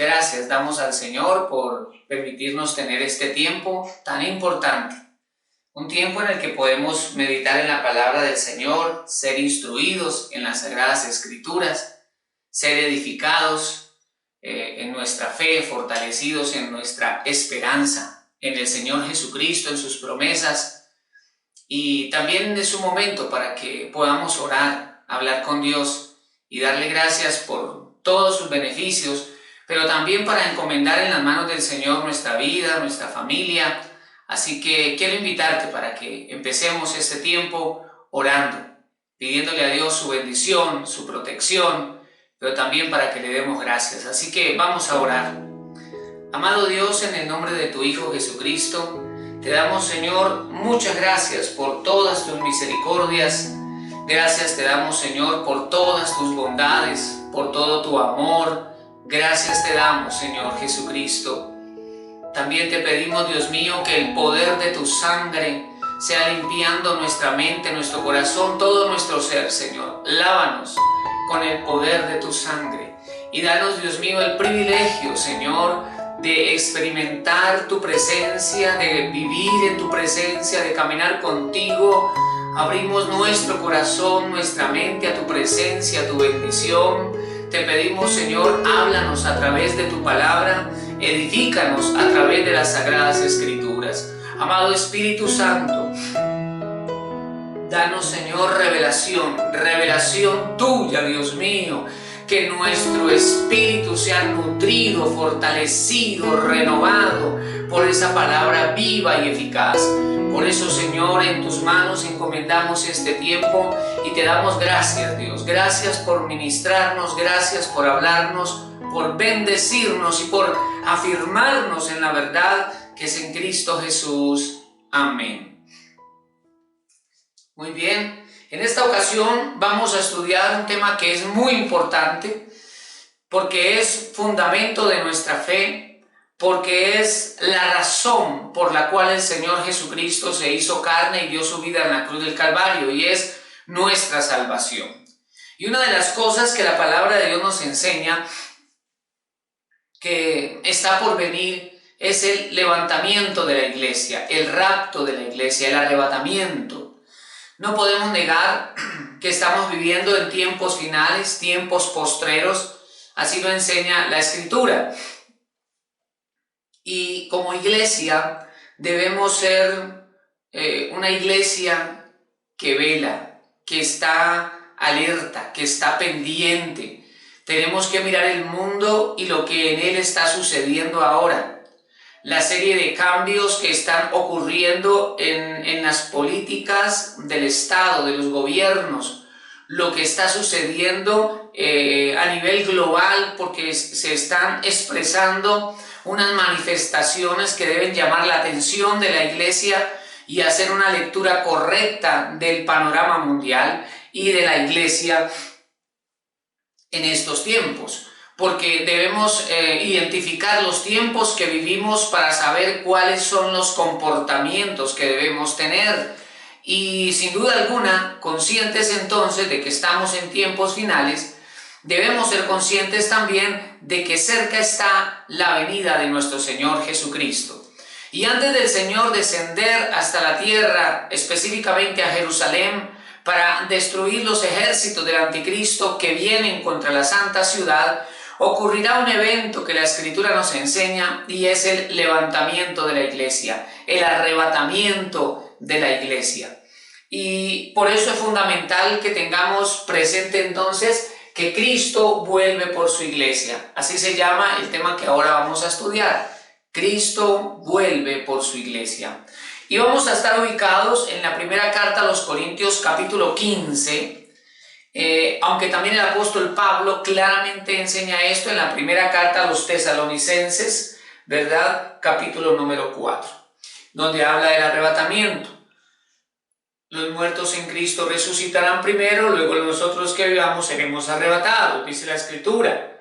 gracias damos al Señor por permitirnos tener este tiempo tan importante. Un tiempo en el que podemos meditar en la palabra del Señor, ser instruidos en las Sagradas Escrituras, ser edificados en nuestra fe, fortalecidos en nuestra esperanza, en el Señor Jesucristo, en sus promesas. Y también es un momento para que podamos orar, hablar con Dios y darle gracias por todos sus beneficios, pero también para encomendar en las manos del Señor nuestra vida, nuestra familia. Así que quiero invitarte para que empecemos este tiempo orando, pidiéndole a Dios su bendición, su protección, pero también para que le demos gracias. Así que vamos a orar. Amado Dios, en el nombre de tu Hijo Jesucristo, te damos, Señor, muchas gracias por todas tus misericordias. Gracias te damos, Señor, por todas tus bondades, por todo tu amor. Gracias te damos, Señor Jesucristo. También te pedimos, Dios mío, que el poder de tu sangre sea limpiando nuestra mente, nuestro corazón, todo nuestro ser, Señor. Lávanos con el poder de tu sangre y danos, Dios mío, el privilegio, Señor, de experimentar tu presencia, de vivir en tu presencia, de caminar contigo. Abrimos nuestro corazón, nuestra mente a tu presencia, a tu bendición. Te pedimos, Señor, háblanos a través de tu palabra, edifícanos a través de las Sagradas Escrituras. Amado Espíritu Santo, danos, Señor, revelación tuya, Dios mío, que nuestro espíritu sea nutrido, fortalecido, renovado por esa palabra viva y eficaz. Por eso, Señor, en tus manos encomendamos este tiempo y te damos gracias, Dios. Gracias por ministrarnos, gracias por hablarnos, por bendecirnos y por afirmarnos en la verdad que es en Cristo Jesús. Amén. Muy bien, en esta ocasión vamos a estudiar un tema que es muy importante porque es fundamento de nuestra fe, porque es la razón por la cual el Señor Jesucristo se hizo carne y dio su vida en la cruz del Calvario, y es nuestra salvación. Y una de las cosas que la palabra de Dios nos enseña que está por venir es el levantamiento de la iglesia, el rapto de la iglesia, el arrebatamiento. No podemos negar que estamos viviendo en tiempos finales, tiempos postreros, así lo enseña la Escritura. Y como iglesia debemos ser una iglesia que vela, que está alerta, que está pendiente. Tenemos que mirar el mundo y lo que en él está sucediendo ahora. La serie de cambios que están ocurriendo en las políticas del Estado, de los gobiernos, lo que está sucediendo a nivel global, porque se están expresando unas manifestaciones que deben llamar la atención de la iglesia y hacer una lectura correcta del panorama mundial y de la iglesia en estos tiempos, porque debemos identificar los tiempos que vivimos para saber cuáles son los comportamientos que debemos tener. Y sin duda alguna, conscientes entonces de que estamos en tiempos finales, debemos ser conscientes también de que cerca está la venida de nuestro Señor Jesucristo. Y antes del Señor descender hasta la tierra, específicamente a Jerusalén, para destruir los ejércitos del anticristo que vienen contra la santa ciudad, ocurrirá un evento que la Escritura nos enseña, y es el levantamiento de la iglesia, el arrebatamiento de la iglesia. Y por eso es fundamental que tengamos presente entonces que Cristo vuelve por su iglesia. Así se llama el tema que ahora vamos a estudiar. Cristo vuelve por su iglesia. Y vamos a estar ubicados en la primera carta a los Corintios, capítulo 15, aunque también el apóstol Pablo claramente enseña esto en la primera carta a los Tesalonicenses, ¿verdad? Capítulo número 4, donde habla del arrebatamiento. Los muertos en Cristo resucitarán primero, luego nosotros que vivamos seremos arrebatados, dice la Escritura,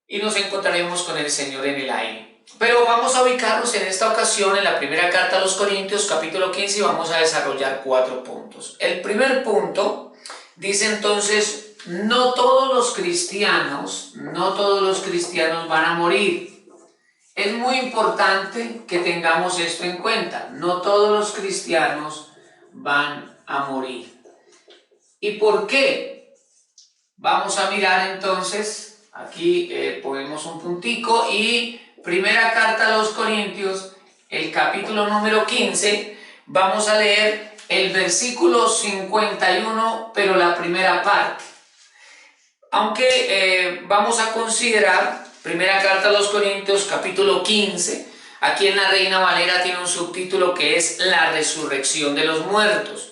y nos encontraremos con el Señor en el aire. Pero vamos a ubicarnos en esta ocasión en la primera carta a los Corintios, capítulo 15, y vamos a desarrollar 4 puntos. El primer punto dice entonces no todos los cristianos van a morir. Es muy importante que tengamos esto en cuenta. No todos los cristianos van a morir. ¿Y por qué? Vamos a mirar entonces, aquí ponemos un puntico y primera carta a los Corintios, el capítulo número 15, vamos a leer el versículo 51, pero la primera parte. Aunque vamos a considerar primera carta a los Corintios, capítulo 15, aquí en la Reina Valera tiene un subtítulo que es la resurrección de los muertos.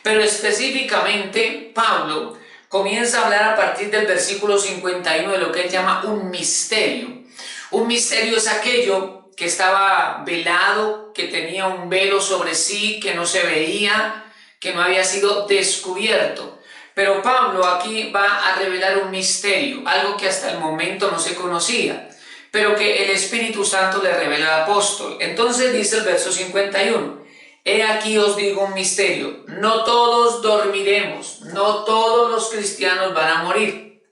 Pero específicamente Pablo comienza a hablar a partir del versículo 51 de lo que él llama un misterio. Un misterio es aquello que estaba velado, que tenía un velo sobre sí, que no se veía, que no había sido descubierto. Pero Pablo aquí va a revelar un misterio, algo que hasta el momento no se conocía, pero que el Espíritu Santo le revela al apóstol. Entonces dice el verso 51, he aquí os digo un misterio, no todos dormiremos, no todos los cristianos van a morir,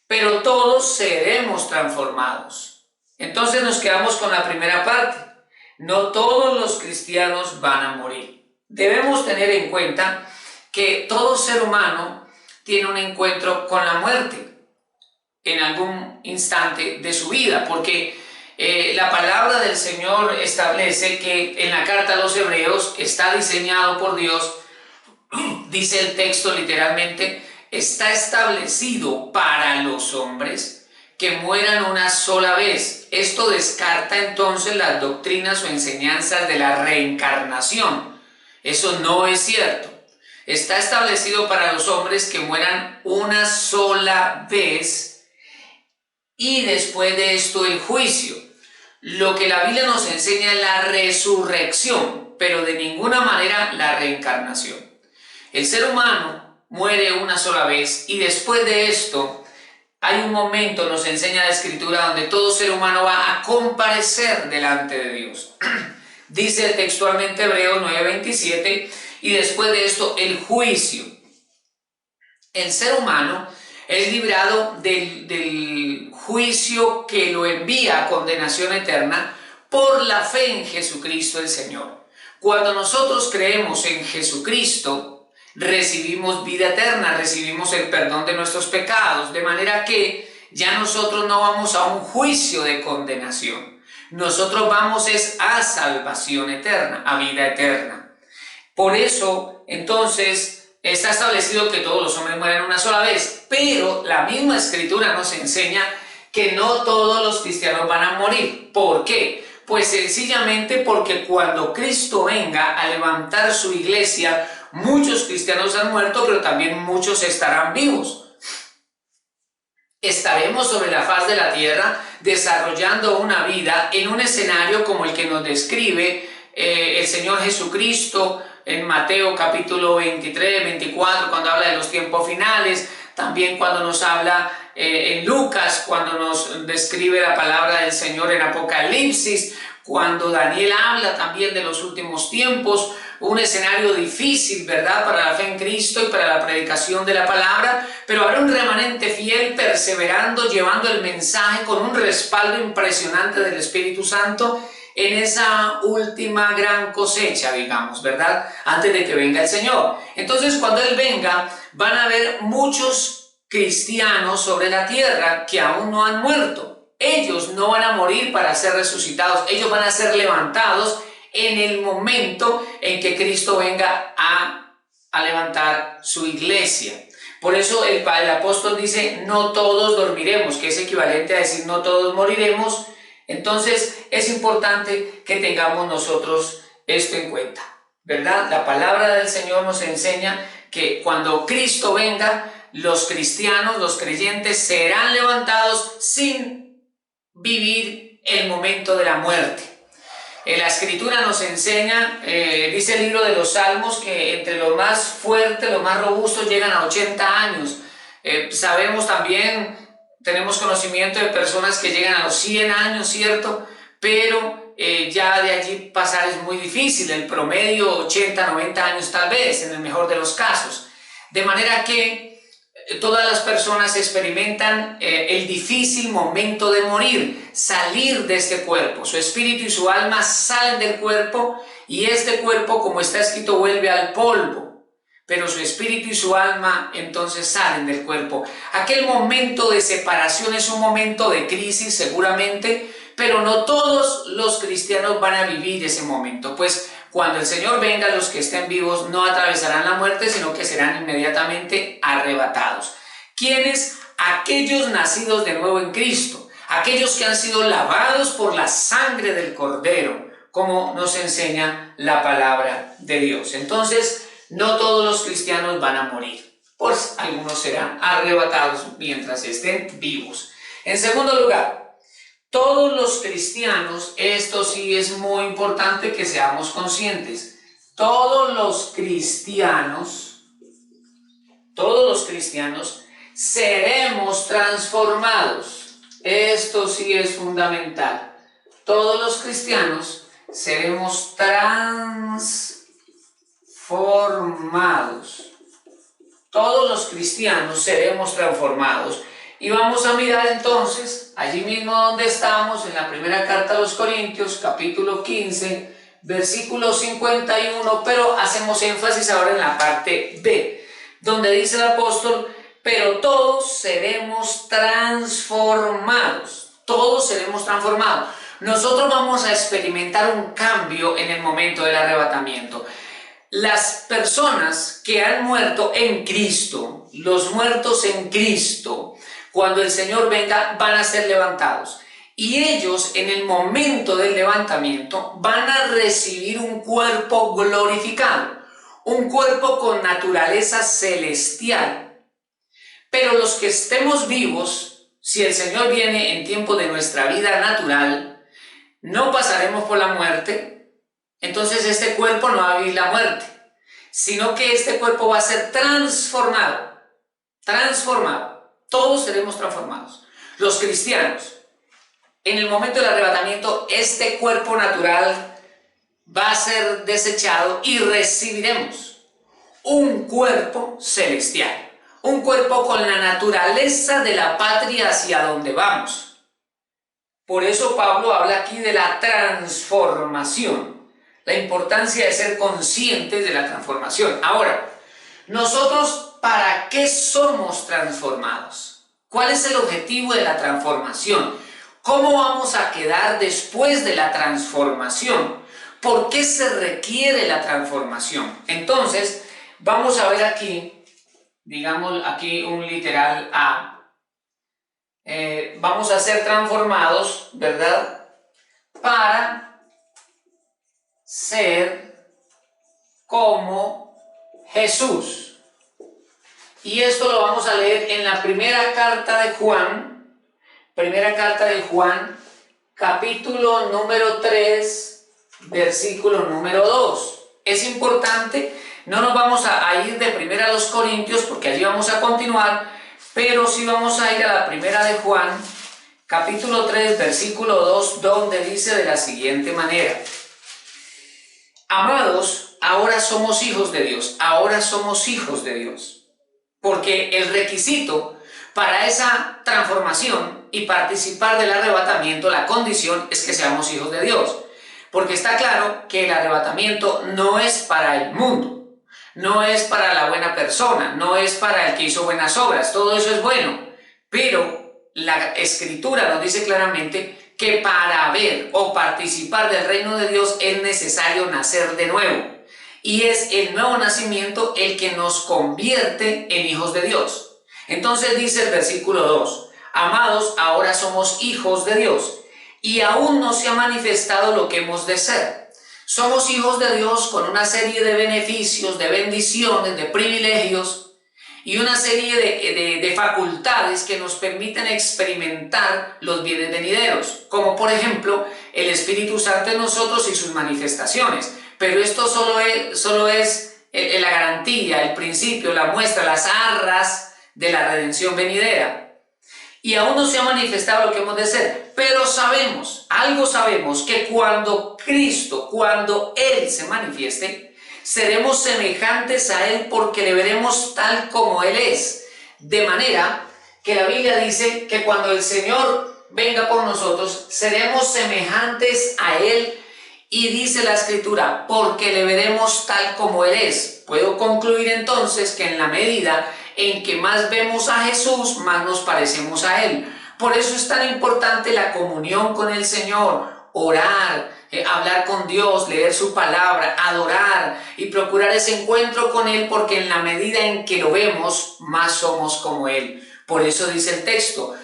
pero todos seremos transformados. Entonces nos quedamos con la primera parte, no todos los cristianos van a morir. Debemos tener en cuenta que todo ser humano tiene un encuentro con la muerte en algún instante de su vida, porque la palabra del Señor establece que en la carta a los Hebreos está diseñado por Dios, dice el texto literalmente, está establecido para los hombres que mueran una sola vez. Esto descarta entonces las doctrinas o enseñanzas de la reencarnación. Eso no es cierto. Está establecido para los hombres que mueran una sola vez y después de esto el juicio. Lo que la Biblia nos enseña es la resurrección, pero de ninguna manera la reencarnación. El ser humano muere una sola vez y después de esto hay un momento, nos enseña la Escritura, donde todo ser humano va a comparecer delante de Dios. Dice textualmente Hebreos 9:27, y después de esto el juicio. El ser humano es librado del juicio que lo envía a condenación eterna por la fe en Jesucristo el Señor. Cuando nosotros creemos en Jesucristo, recibimos vida eterna, recibimos el perdón de nuestros pecados, de manera que ya nosotros no vamos a un juicio de condenación. Nosotros vamos es a salvación eterna, a vida eterna. Por eso, entonces, está establecido que todos los hombres mueren una sola vez, pero la misma Escritura nos enseña que no todos los cristianos van a morir. ¿Por qué? Pues sencillamente porque cuando Cristo venga a levantar su iglesia, muchos cristianos han muerto, pero también muchos estarán vivos. Estaremos sobre la faz de la tierra desarrollando una vida en un escenario como el que nos describe el Señor Jesucristo en Mateo capítulo 23, 24, cuando habla de los tiempos finales, también cuando nos habla en Lucas, cuando nos describe la palabra del Señor en Apocalipsis, cuando Daniel habla también de los últimos tiempos, un escenario difícil, ¿verdad?, para la fe en Cristo y para la predicación de la palabra, pero habrá un remanente fiel perseverando, llevando el mensaje con un respaldo impresionante del Espíritu Santo en esa última gran cosecha, digamos, ¿verdad?, antes de que venga el Señor. Entonces, cuando Él venga, van a haber muchos cristianos sobre la tierra que aún no han muerto. Ellos no van a morir para ser resucitados, ellos van a ser levantados en el momento en que Cristo venga a levantar su iglesia. Por eso el apóstol dice, no todos dormiremos, que es equivalente a decir no todos moriremos. Entonces es importante que tengamos nosotros esto en cuenta, ¿verdad? La palabra del Señor nos enseña que cuando Cristo venga, los cristianos, los creyentes serán levantados sin vivir el momento de la muerte. La Escritura nos enseña, dice el libro de los Salmos, que entre los más fuertes, los más robustos llegan a 80 años. Sabemos también, tenemos conocimiento de personas que llegan a los 100 años, ¿cierto? Pero ya de allí pasar es muy difícil, el promedio 80, 90 años tal vez, en el mejor de los casos. De manera que todas las personas experimentan el difícil momento de morir, salir de este cuerpo. Su espíritu y su alma salen del cuerpo y este cuerpo, como está escrito, vuelve al polvo. Pero su espíritu y su alma entonces salen del cuerpo. Aquel momento de separación es un momento de crisis seguramente, pero no todos los cristianos van a vivir ese momento, pues cuando el Señor venga, los que estén vivos no atravesarán la muerte, sino que serán inmediatamente arrebatados. ¿Quiénes? Aquellos nacidos de nuevo en Cristo, aquellos que han sido lavados por la sangre del Cordero, como nos enseña la palabra de Dios. Entonces, no todos los cristianos van a morir, pues algunos serán arrebatados mientras estén vivos. En segundo lugar, todos los cristianos, esto sí es muy importante que seamos conscientes, todos los cristianos seremos transformados. Esto sí es fundamental. Todos los cristianos seremos transformados. Todos los cristianos seremos transformados. Y vamos a mirar entonces, allí mismo donde estamos, en la primera carta a los Corintios, capítulo 15, versículo 51, pero hacemos énfasis ahora en la parte B, donde dice el apóstol, pero todos seremos transformados. Todos seremos transformados. Nosotros vamos a experimentar un cambio en el momento del arrebatamiento. Las personas que han muerto en Cristo, los muertos en Cristo, cuando el Señor venga, van a ser levantados. Y ellos, en el momento del levantamiento, van a recibir un cuerpo glorificado, un cuerpo con naturaleza celestial. Pero los que estemos vivos, si el Señor viene en tiempo de nuestra vida natural, no pasaremos por la muerte. Entonces este cuerpo no va a vivir la muerte, sino que este cuerpo va a ser transformado. Todos seremos transformados. Los cristianos, en el momento del arrebatamiento, este cuerpo natural va a ser desechado y recibiremos un cuerpo celestial, un cuerpo con la naturaleza de la patria hacia donde vamos. Por eso Pablo habla aquí de la transformación, la importancia de ser conscientes de la transformación. Ahora, nosotros, ¿para qué somos transformados? ¿Cuál es el objetivo de la transformación? ¿Cómo vamos a quedar después de la transformación? ¿Por qué se requiere la transformación? Entonces, vamos a ver aquí, digamos aquí un literal A. Vamos a ser transformados, ¿verdad? Para ser como Jesús. Y esto lo vamos a leer en la primera carta de Juan, capítulo número 3, versículo número 2. Es importante, no nos vamos a ir de primera a los Corintios porque allí vamos a continuar, pero sí vamos a ir a la primera de Juan, capítulo 3, versículo 2, donde dice de la siguiente manera: amados, ahora somos hijos de Dios, porque el requisito para esa transformación y participar del arrebatamiento, la condición es que seamos hijos de Dios, porque está claro que el arrebatamiento no es para el mundo, no es para la buena persona, no es para el que hizo buenas obras, todo eso es bueno, pero la Escritura nos dice claramente que para ver o participar del reino de Dios es necesario nacer de nuevo. Y es el nuevo nacimiento el que nos convierte en hijos de Dios. Entonces dice el versículo 2, amados, ahora somos hijos de Dios, y aún no se ha manifestado lo que hemos de ser. Somos hijos de Dios con una serie de beneficios, de bendiciones, de privilegios, y una serie de facultades que nos permiten experimentar los bienes venideros, como por ejemplo el Espíritu Santo en nosotros y sus manifestaciones. Pero esto solo es la garantía, el principio, la muestra, las arras de la redención venidera. Y aún no se ha manifestado lo que hemos de ser, pero sabemos, algo sabemos, que cuando Él se manifieste, seremos semejantes a Él porque le veremos tal como Él es. De manera que la Biblia dice que cuando el Señor venga por nosotros, seremos semejantes a Él, y dice la Escritura, porque le veremos tal como Él es. Puedo concluir entonces que en la medida en que más vemos a Jesús, más nos parecemos a Él. Por eso es tan importante la comunión con el Señor, orar, hablar con Dios, leer su palabra, adorar y procurar ese encuentro con Él, porque en la medida en que lo vemos, más somos como Él. Por eso dice el texto,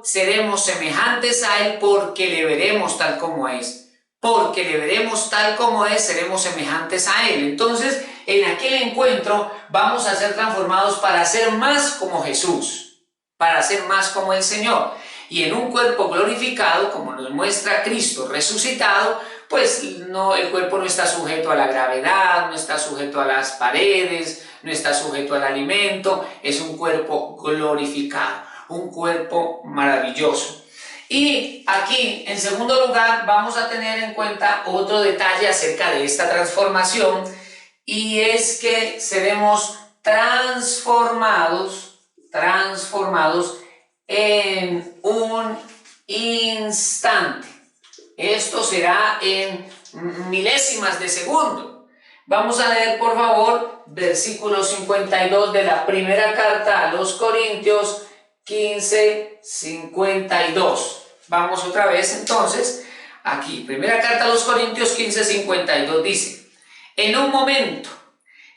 seremos semejantes a Él porque le veremos tal como es. Porque le veremos tal como es, seremos semejantes a Él. Entonces, en aquel encuentro vamos a ser transformados para ser más como Jesús, para ser más como el Señor. Y en un cuerpo glorificado, como nos muestra Cristo resucitado, pues no, el cuerpo no está sujeto a la gravedad, no está sujeto a las paredes, no está sujeto al alimento, es un cuerpo glorificado, un cuerpo maravilloso. Y aquí, en segundo lugar, vamos a tener en cuenta otro detalle acerca de esta transformación, y es que seremos transformados en un instante. Esto será en milésimas de segundo. Vamos a leer, por favor, versículo 52 de la primera carta a los Corintios 15:52. Vamos otra vez entonces, aquí, primera carta a los Corintios 15:52 dice, en un momento,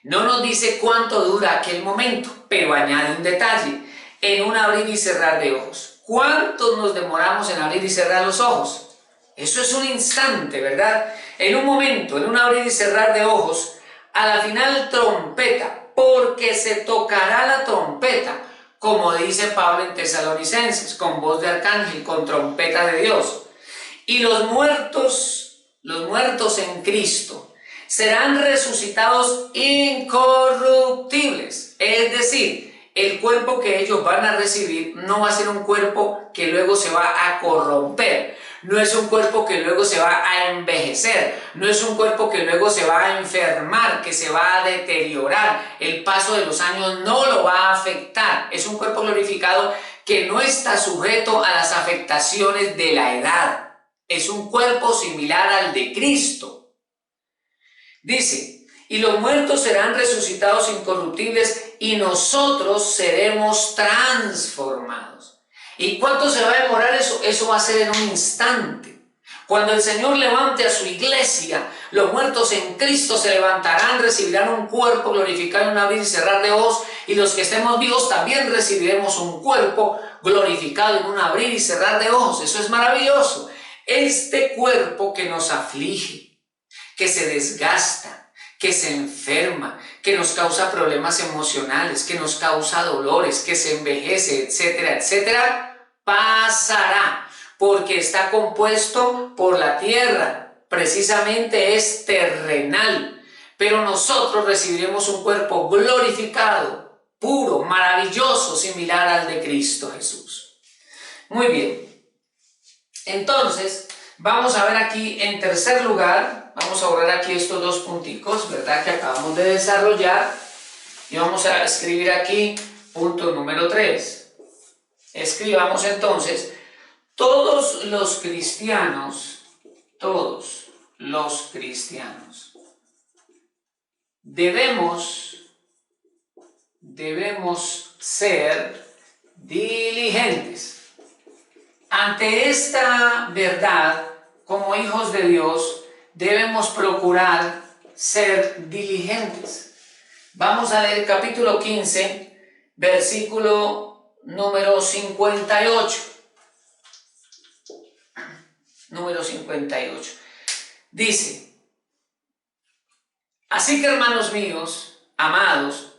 no nos dice cuánto dura aquel momento, pero añade un detalle, en un abrir y cerrar de ojos. ¿Cuánto nos demoramos en abrir y cerrar los ojos? Eso es un instante, ¿verdad? En un momento, en un abrir y cerrar de ojos, a la final trompeta, porque se tocará la trompeta, como dice Pablo en Tesalonicenses, con voz de arcángel, con trompeta de Dios. Y los muertos en Cristo serán resucitados incorruptibles. Es decir, el cuerpo que ellos van a recibir no va a ser un cuerpo que luego se va a corromper. No es un cuerpo que luego se va a envejecer, no es un cuerpo que luego se va a enfermar, que se va a deteriorar. El paso de los años no lo va a afectar. Es un cuerpo glorificado que no está sujeto a las afectaciones de la edad. Es un cuerpo similar al de Cristo. Dice, y los muertos serán resucitados incorruptibles y nosotros seremos transformados. ¿Y cuánto se va a demorar eso? Eso va a ser en un instante. Cuando el Señor levante a su iglesia, los muertos en Cristo se levantarán, recibirán un cuerpo glorificado en un abrir y cerrar de ojos, y los que estemos vivos también recibiremos un cuerpo glorificado en un abrir y cerrar de ojos. Eso es maravilloso. Este cuerpo que nos aflige, que se desgasta, que se enferma, que nos causa problemas emocionales, que nos causa dolores, que se envejece, etcétera, etcétera, pasará, porque está compuesto por la tierra, precisamente es terrenal, pero nosotros recibiremos un cuerpo glorificado, puro, maravilloso, similar al de Cristo Jesús. Muy bien, entonces vamos a ver aquí en tercer lugar, vamos a borrar aquí estos dos punticos, ¿verdad?, que acabamos de desarrollar, y vamos a escribir aquí punto número 3. Escribamos entonces, todos los cristianos debemos ser diligentes. Ante esta verdad, como hijos de Dios, debemos procurar ser diligentes. Vamos a leer capítulo 15, versículo número 58. Número 58. Dice, así que hermanos míos, amados,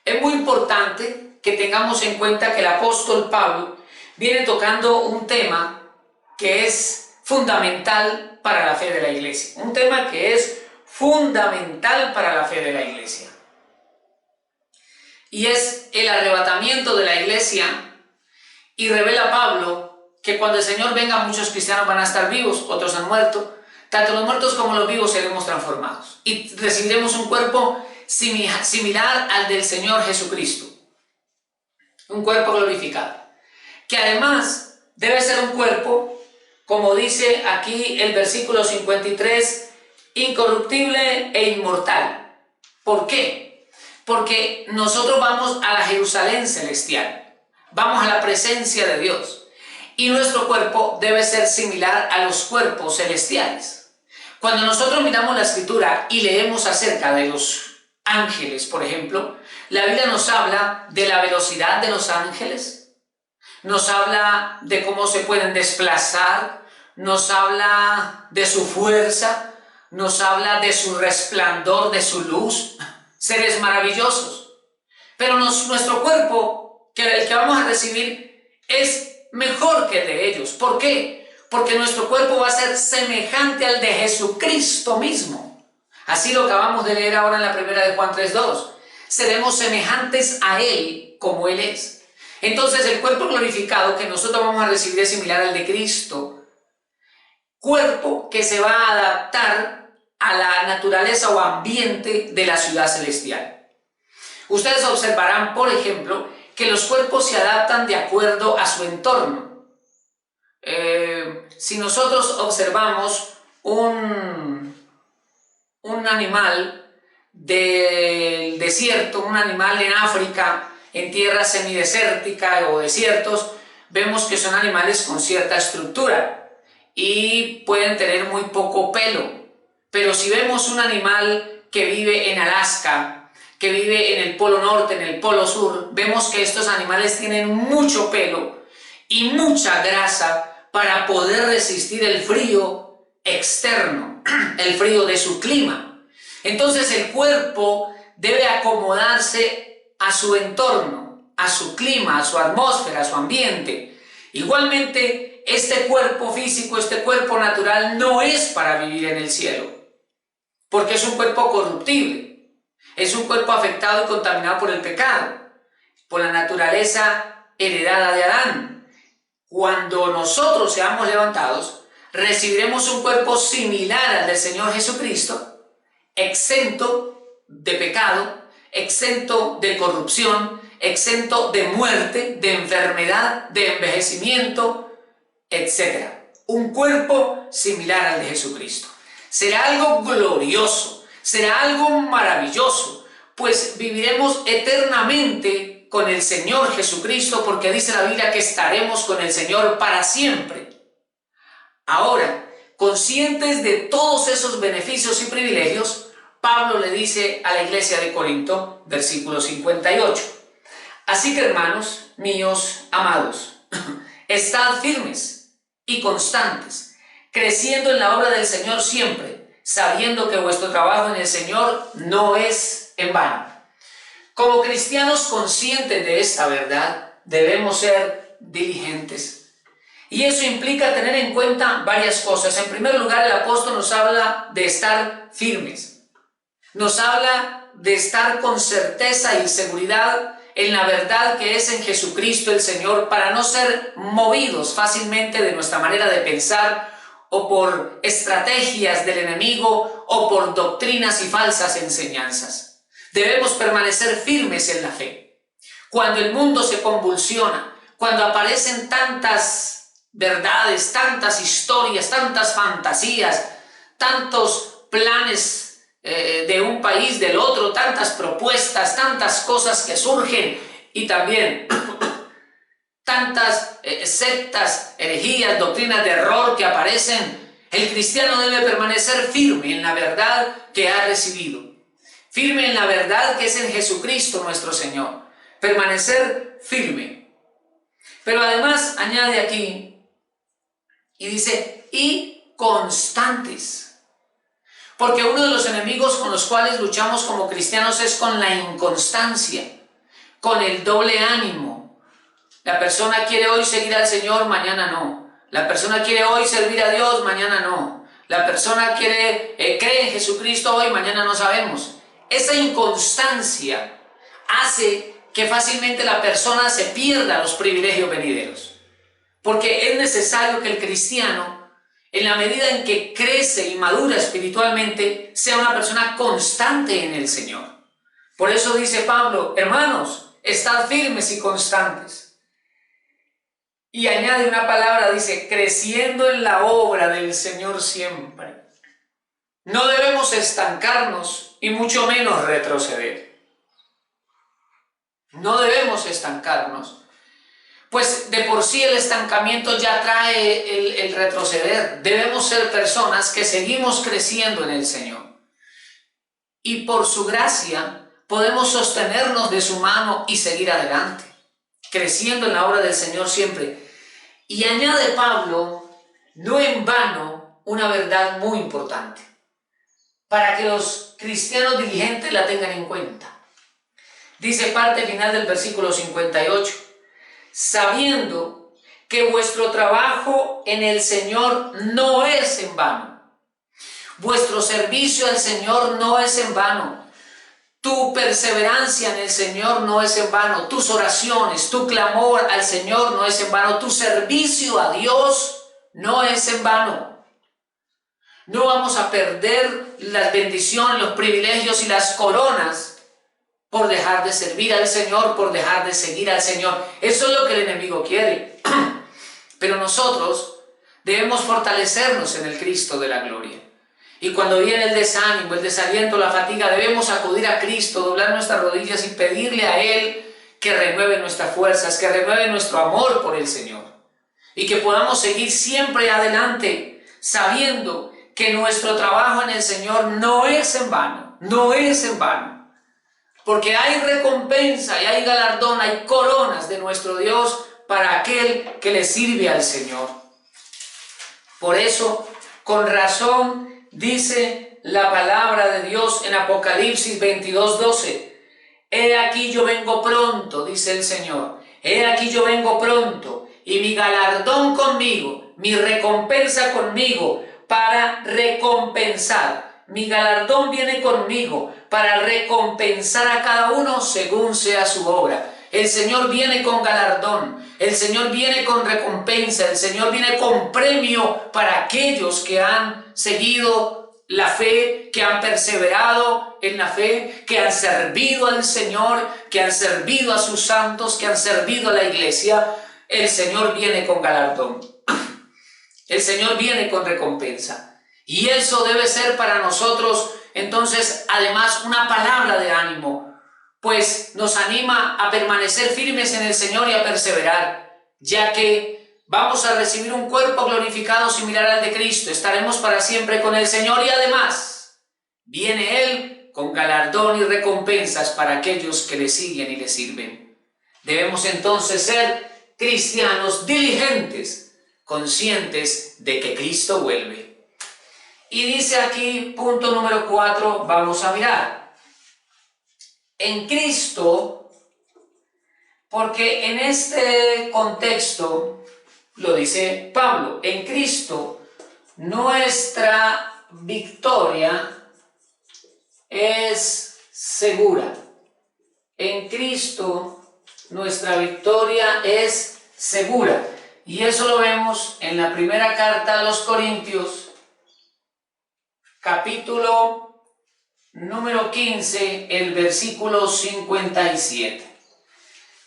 es muy importante que tengamos en cuenta que el apóstol Pablo viene tocando un tema que es fundamental para la fe de la iglesia. Un tema que es fundamental para la fe de la iglesia. Y es el arrebatamiento de la iglesia, y revela Pablo que cuando el Señor venga muchos cristianos van a estar vivos, otros han muerto, tanto los muertos como los vivos seremos transformados y recibiremos un cuerpo similar al del Señor Jesucristo. un cuerpo glorificado, que además debe ser un cuerpo, como dice aquí el versículo 53, incorruptible e inmortal. ¿Por qué? Porque nosotros vamos a la Jerusalén celestial, vamos a la presencia de Dios, y nuestro cuerpo debe ser similar a los cuerpos celestiales. Cuando nosotros miramos la Escritura y leemos acerca de los ángeles, por ejemplo, la Biblia nos habla de la velocidad de los ángeles, nos habla de cómo se pueden desplazar, nos habla de su fuerza, nos habla de su resplandor, de su luz, seres maravillosos. Pero nuestro cuerpo, el que vamos a recibir, es mejor que el de ellos. ¿Por qué? Porque nuestro cuerpo va a ser semejante al de Jesucristo mismo. Así lo acabamos de leer ahora en la primera de Juan 3:2. Seremos semejantes a Él como Él es. Entonces el cuerpo glorificado que nosotros vamos a recibir es similar al de Cristo. Cuerpo que se va a adaptar a la naturaleza o ambiente de la ciudad celestial. Ustedes observarán, por ejemplo, que los cuerpos se adaptan de acuerdo a su entorno. Si nosotros observamos un animal del desierto, un animal en África, en tierras semidesérticas o desiertos, vemos que son animales con cierta estructura y pueden tener muy poco pelo. Pero si vemos un animal que vive en Alaska, que vive en el Polo Norte, en el Polo Sur, vemos que estos animales tienen mucho pelo y mucha grasa para poder resistir el frío externo, el frío de su clima. Entonces el cuerpo debe acomodarse a su entorno, a su clima, a su atmósfera, a su ambiente. Igualmente, este cuerpo físico, este cuerpo natural no es para vivir en el cielo, porque es un cuerpo corruptible. Es un cuerpo afectado y contaminado por el pecado, por la naturaleza heredada de Adán. Cuando nosotros seamos levantados, recibiremos un cuerpo similar al del Señor Jesucristo, exento de pecado, exento de corrupción, exento de muerte, de enfermedad, de envejecimiento, etc. Un cuerpo similar al de Jesucristo. Será algo glorioso. Será algo maravilloso, pues viviremos eternamente con el Señor Jesucristo, porque dice la Biblia que estaremos con el Señor para siempre. Ahora, conscientes de todos esos beneficios y privilegios, Pablo le dice a la iglesia de Corinto, versículo 58, así que hermanos míos amados, estad firmes y constantes, creciendo en la obra del Señor siempre, sabiendo que vuestro trabajo en el Señor no es en vano. Como cristianos conscientes de esta verdad, debemos ser diligentes. Y eso implica tener en cuenta varias cosas. En primer lugar, el apóstol nos habla de estar firmes. Nos habla de estar con certeza y seguridad en la verdad que es en Jesucristo el Señor, para no ser movidos fácilmente de nuestra manera de pensar, o por estrategias del enemigo, o por doctrinas y falsas enseñanzas. Debemos permanecer firmes en la fe. Cuando el mundo se convulsiona, cuando aparecen tantas verdades, tantas historias, tantas fantasías, tantos planes de un país, del otro, tantas propuestas, tantas cosas que surgen, y también tantas sectas, herejías, doctrinas de error que aparecen, el cristiano debe permanecer firme en la verdad que ha recibido, firme en la verdad que es en Jesucristo nuestro Señor, permanecer firme. Pero además añade aquí y dice, y constantes, porque uno de los enemigos con los cuales luchamos como cristianos es con la inconstancia, con el doble ánimo. La persona quiere hoy seguir al Señor, mañana no. La persona quiere hoy servir a Dios, mañana no. La persona cree en Jesucristo hoy, mañana no sabemos. Esa inconstancia hace que fácilmente la persona se pierda los privilegios venideros. Porque es necesario que el cristiano, en la medida en que crece y madura espiritualmente, sea una persona constante en el Señor. Por eso dice Pablo, hermanos, estad firmes y constantes. Y añade una palabra, dice, creciendo en la obra del Señor siempre. No debemos estancarnos y mucho menos retroceder. No debemos estancarnos, pues de por sí el estancamiento ya trae el retroceder. Debemos ser personas que seguimos creciendo en el Señor. Y por su gracia podemos sostenernos de su mano y seguir adelante, creciendo en la obra del Señor siempre. Y añade Pablo, no en vano, una verdad muy importante, para que los cristianos diligentes la tengan en cuenta. Dice parte final del versículo 58, sabiendo que vuestro trabajo en el Señor no es en vano. Vuestro servicio al Señor no es en vano. Tu perseverancia en el Señor no es en vano. Tus oraciones, tu clamor al Señor no es en vano. Tu servicio a Dios no es en vano. No vamos a perder las bendiciones, los privilegios y las coronas por dejar de servir al Señor, por dejar de seguir al Señor. Eso es lo que el enemigo quiere. Pero nosotros debemos fortalecernos en el Cristo de la gloria. Y cuando viene el desánimo, el desaliento, la fatiga, debemos acudir a Cristo, doblar nuestras rodillas y pedirle a Él que renueve nuestras fuerzas, que renueve nuestro amor por el Señor. Y que podamos seguir siempre adelante, sabiendo que nuestro trabajo en el Señor no es en vano, no es en vano. Porque hay recompensa y hay galardón, hay coronas de nuestro Dios para aquel que le sirve al Señor. Por eso, con razón, dice la palabra de Dios en Apocalipsis 22:12. He aquí yo vengo pronto, dice el Señor. He aquí yo vengo pronto, y mi galardón conmigo, mi recompensa conmigo, para recompensar. Mi galardón viene conmigo para recompensar a cada uno según sea su obra. El Señor viene con galardón, el Señor viene con recompensa, el Señor viene con premio para aquellos que han seguido la fe, que han perseverado en la fe, que han servido al Señor, que han servido a sus santos, que han servido a la iglesia. El Señor viene con galardón. El Señor viene con recompensa. Y eso debe ser para nosotros, entonces, además, una palabra de ánimo, pues nos anima a permanecer firmes en el Señor y a perseverar, ya que vamos a recibir un cuerpo glorificado similar al de Cristo. Estaremos para siempre con el Señor y además viene Él con galardón y recompensas para aquellos que le siguen y le sirven. Debemos entonces ser cristianos diligentes, conscientes de que Cristo vuelve. Y dice aquí, punto número 4, vamos a mirar. En Cristo, porque en este contexto, lo dice Pablo, en Cristo nuestra victoria es segura. En Cristo nuestra victoria es segura. Y eso lo vemos en la primera carta a los Corintios, capítulo número 15, el versículo 57.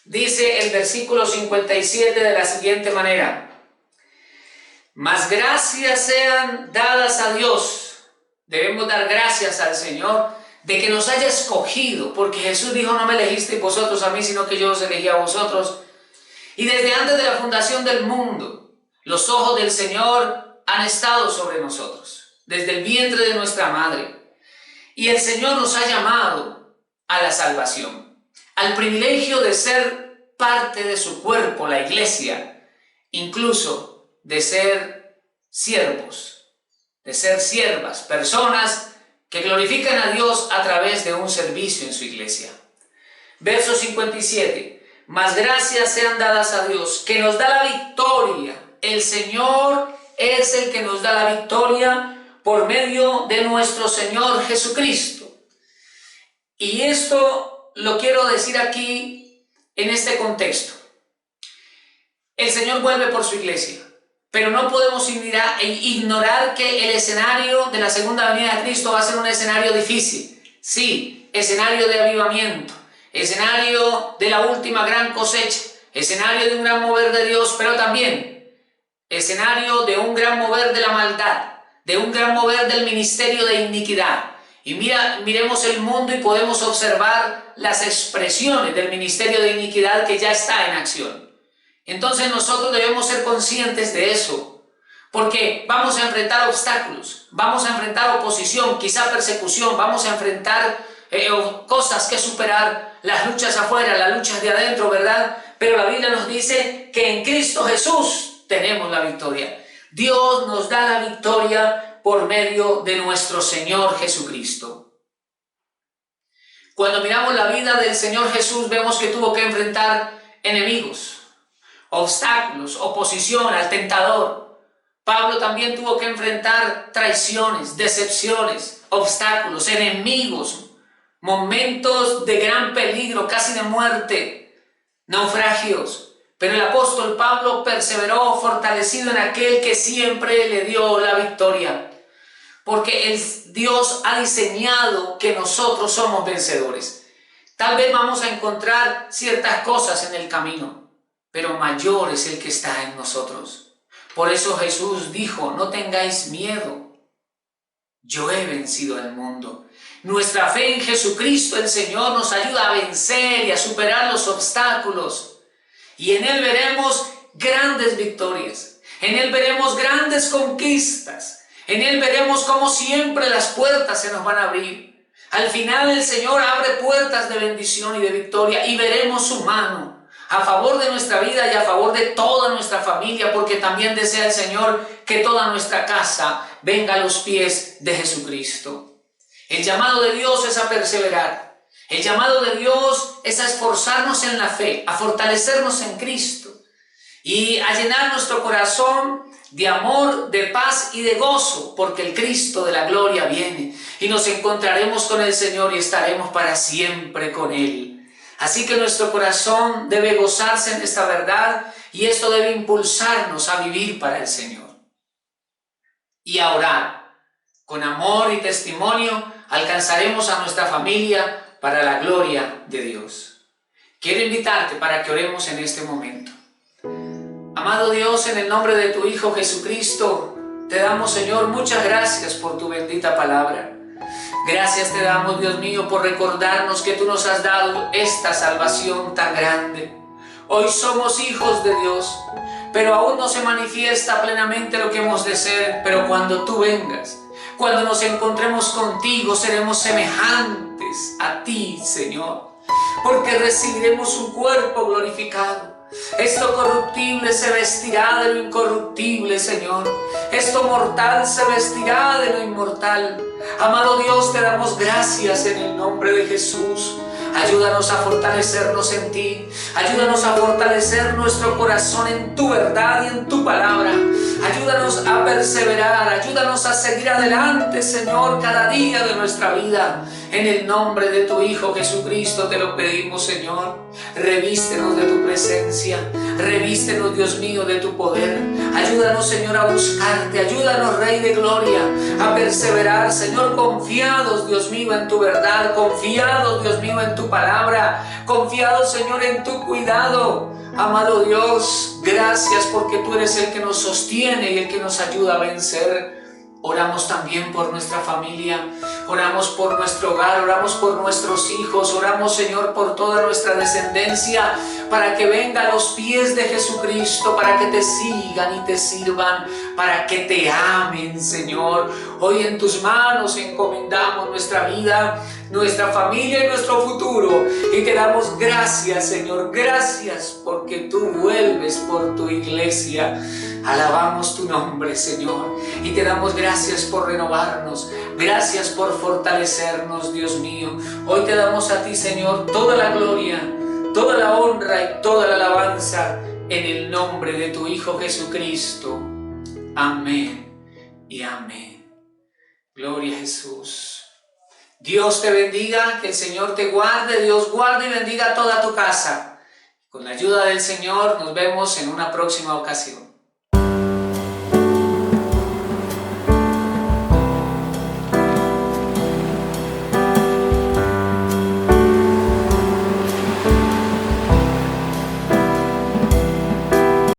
Dice el versículo 57 de la siguiente manera: mas gracias sean dadas a Dios. Debemos dar gracias al Señor de que nos haya escogido, porque Jesús dijo: no me elegisteis vosotros a mí, sino que yo os elegí a vosotros. Y desde antes de la fundación del mundo, los ojos del Señor han estado sobre nosotros, desde el vientre de nuestra madre. Y el Señor nos ha llamado a la salvación, al privilegio de ser parte de su cuerpo, la iglesia, incluso de ser siervos, de ser siervas, personas que glorifican a Dios a través de un servicio en su iglesia. Verso 57. Mas gracias sean dadas a Dios, que nos da la victoria. El Señor es el que nos da la victoria por medio de nuestro Señor Jesucristo. Y esto lo quiero decir aquí en este contexto. El Señor vuelve por su iglesia, pero no podemos ignorar que el escenario de la segunda venida de Cristo va a ser un escenario difícil. Sí, escenario de avivamiento, escenario de la última gran cosecha, escenario de un gran mover de Dios, pero también escenario de un gran mover de la maldad, de un gran mover del ministerio de iniquidad. Y miremos el mundo y podemos observar las expresiones del ministerio de iniquidad que ya está en acción. Entonces nosotros debemos ser conscientes de eso, porque vamos a enfrentar obstáculos, vamos a enfrentar oposición, quizá persecución, vamos a enfrentar cosas que superar, las luchas afuera, las luchas de adentro, ¿verdad? Pero la Biblia nos dice que en Cristo Jesús tenemos la victoria. Dios nos da la victoria por medio de nuestro Señor Jesucristo. Cuando miramos la vida del Señor Jesús, vemos que tuvo que enfrentar enemigos, obstáculos, oposición al tentador. Pablo también tuvo que enfrentar traiciones, decepciones, obstáculos, enemigos, momentos de gran peligro, casi de muerte, naufragios. Pero el apóstol Pablo perseveró fortalecido en aquel que siempre le dio la victoria. Porque Dios ha diseñado que nosotros somos vencedores. Tal vez vamos a encontrar ciertas cosas en el camino, pero mayor es el que está en nosotros. Por eso Jesús dijo, no tengáis miedo, yo he vencido al mundo. Nuestra fe en Jesucristo el Señor nos ayuda a vencer y a superar los obstáculos. Y en Él veremos grandes victorias, en Él veremos grandes conquistas, en Él veremos cómo siempre las puertas se nos van a abrir. Al final el Señor abre puertas de bendición y de victoria y veremos su mano a favor de nuestra vida y a favor de toda nuestra familia, porque también desea el Señor que toda nuestra casa venga a los pies de Jesucristo. El llamado de Dios es a perseverar. El llamado de Dios es a esforzarnos en la fe, a fortalecernos en Cristo y a llenar nuestro corazón de amor, de paz y de gozo, porque el Cristo de la gloria viene y nos encontraremos con el Señor y estaremos para siempre con Él. Así que nuestro corazón debe gozarse en esta verdad y esto debe impulsarnos a vivir para el Señor y a orar. Con amor y testimonio alcanzaremos a nuestra familia para la gloria de Dios. Quiero invitarte para que oremos en este momento. Amado Dios, en el nombre de tu Hijo Jesucristo, te damos, Señor, muchas gracias por tu bendita palabra. Gracias te damos, Dios mío, por recordarnos que tú nos has dado esta salvación tan grande. Hoy somos hijos de Dios, pero aún no se manifiesta plenamente lo que hemos de ser, pero cuando tú vengas, cuando nos encontremos contigo, seremos semejantes a ti, Señor, porque recibiremos un cuerpo glorificado. Esto corruptible se vestirá de lo incorruptible, Señor. Esto mortal se vestirá de lo inmortal. Amado Dios, te damos gracias en el nombre de Jesús. Ayúdanos a fortalecernos en ti. Ayúdanos a fortalecer nuestro corazón en tu verdad y en tu palabra. Ayúdanos a perseverar. Ayúdanos a seguir adelante, Señor, cada día de nuestra vida. En el nombre de tu Hijo Jesucristo te lo pedimos, Señor. Revístenos de tu presencia. Revístenos, Dios mío, de tu poder. Ayúdanos, Señor, a buscarte. Ayúdanos, Rey de Gloria, a perseverar, Señor, confiados, Dios mío, en tu verdad. Confiados, Dios mío, en tu palabra. Confiados, Señor, en tu cuidado. Amado Dios, gracias porque tú eres el que nos sostiene y el que nos ayuda a vencer. Oramos también por nuestra familia, oramos por nuestro hogar, oramos por nuestros hijos, oramos, Señor, por toda nuestra descendencia, para que venga a los pies de Jesucristo, para que te sigan y te sirvan, para que te amen, Señor. Hoy en tus manos encomendamos nuestra vida, nuestra familia y nuestro futuro, y te damos gracias, Señor, gracias porque tú vuelves por tu iglesia. Alabamos tu nombre, Señor, y te damos gracias por renovarnos, gracias por fortalecernos, Dios mío. Hoy te damos a ti, Señor, toda la gloria, toda la honra y toda la alabanza en el nombre de tu Hijo Jesucristo. Amén y amén. Gloria a Jesús. Dios te bendiga, que el Señor te guarde, Dios guarde y bendiga toda tu casa. Con la ayuda del Señor nos vemos en una próxima ocasión.